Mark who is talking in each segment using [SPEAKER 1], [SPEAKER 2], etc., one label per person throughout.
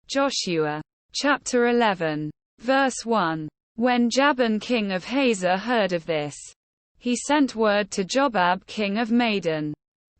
[SPEAKER 1] Joshua. Chapter 11. Verse 1. When Jabin king of Hazor heard of this, he sent word to Jobab king of Madon,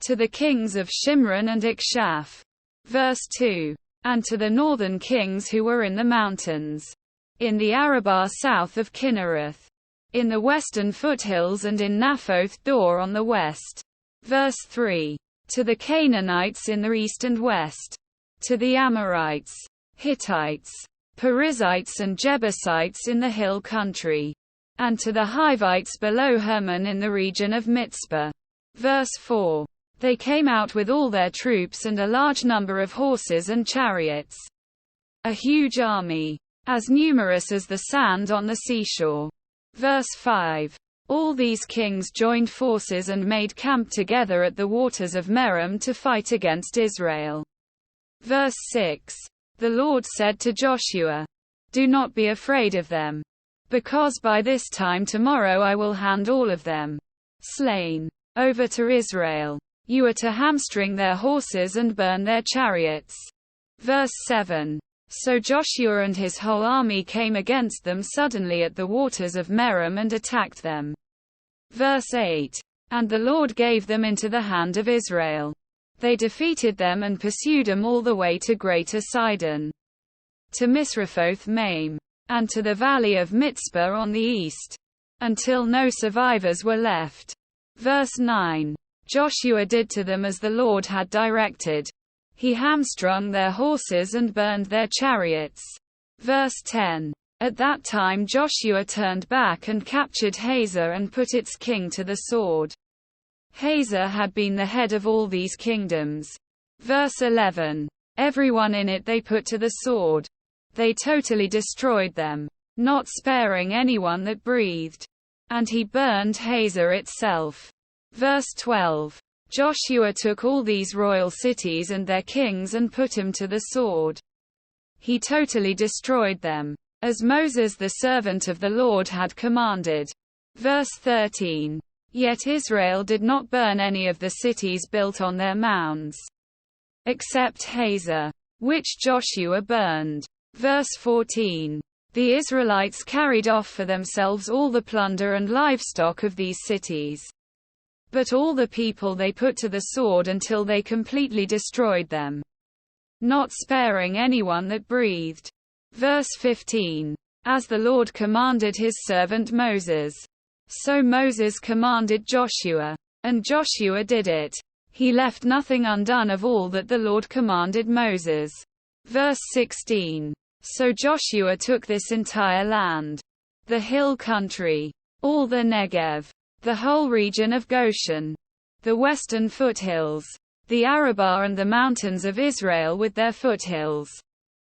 [SPEAKER 1] to the kings of Shimron and Ikshaph. Verse 2. And to the northern kings who were in the mountains, in the Arabah south of Kinnereth, in the western foothills and in Naphoth Dor on the west. Verse 3. To the Canaanites in the east and west, to the Amorites, Hittites, Perizzites and Jebusites in the hill country, and to the Hivites below Hermon in the region of Mizpah. Verse 4. They came out with all their troops and a large number of horses and chariots, a huge army, as numerous as the sand on the seashore. Verse 5. All these kings joined forces and made camp together at the waters of Merom to fight against Israel. Verse 6. The Lord said to Joshua, do not be afraid of them, because by this time tomorrow I will hand all of them, slain, over to Israel. You are to hamstring their horses and burn their chariots. Verse 7. So Joshua and his whole army came against them suddenly at the waters of Merom and attacked them. Verse 8. And the Lord gave them into the hand of Israel. They defeated them and pursued them all the way to Greater Sidon, to Misrephoth Maim, and to the valley of Mizpah on the east, until no survivors were left. Verse 9. Joshua did to them as the Lord had directed. He hamstrung their horses and burned their chariots. Verse 10. At that time Joshua turned back and captured Hazor and put its king to the sword. Hazor had been the head of all these kingdoms. Verse 11. Everyone in it they put to the sword. They totally destroyed them, not sparing anyone that breathed. And he burned Hazor itself. Verse 12. Joshua took all these royal cities and their kings and put them to the sword. He totally destroyed them, as Moses the servant of the Lord had commanded. Verse 13. Yet Israel did not burn any of the cities built on their mounds, except Hazor, which Joshua burned. Verse 14. The Israelites carried off for themselves all the plunder and livestock of these cities, but all the people they put to the sword until they completely destroyed them, not sparing anyone that breathed. Verse 15. As the Lord commanded his servant Moses, so Moses commanded Joshua, and Joshua did it. He left nothing undone of all that the Lord commanded Moses. Verse 16. So Joshua took this entire land, the hill country, all the Negev, the whole region of Goshen, the western foothills, the Arabah and the mountains of Israel with their foothills.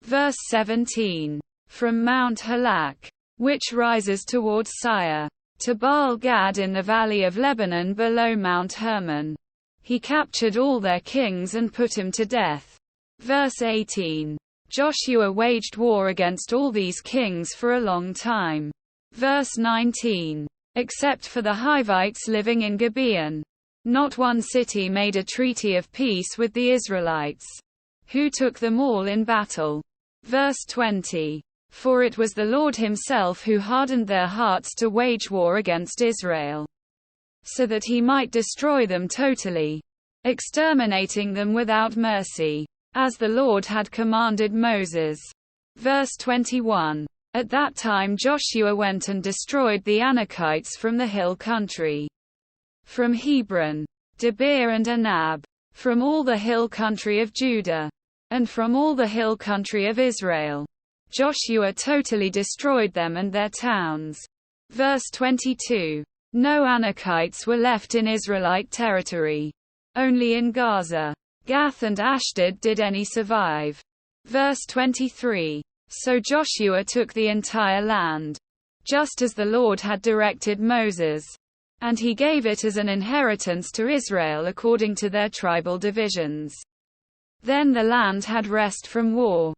[SPEAKER 1] Verse 17. From Mount Halak, which rises towards Seir, to Baal Gad in the valley of Lebanon below Mount Hermon. He captured all their kings and put them to death. Verse 18. Joshua waged war against all these kings for a long time. Verse 19. Except for the Hivites living in Gibeon, not one city made a treaty of peace with the Israelites, who took them all in battle. Verse 20. For it was the Lord himself who hardened their hearts to wage war against Israel, so that he might destroy them totally, exterminating them without mercy, as the Lord had commanded Moses. Verse 21. At that time Joshua went and destroyed the Anakites from the hill country, from Hebron, Debir and Anab, from all the hill country of Judah, and from all the hill country of Israel. Joshua totally destroyed them and their towns. Verse 22. No Anakites were left in Israelite territory. Only in Gaza, Gath and Ashdod did any survive. Verse 23. So Joshua took the entire land, just as the Lord had directed Moses, and he gave it as an inheritance to Israel according to their tribal divisions. Then the land had rest from war.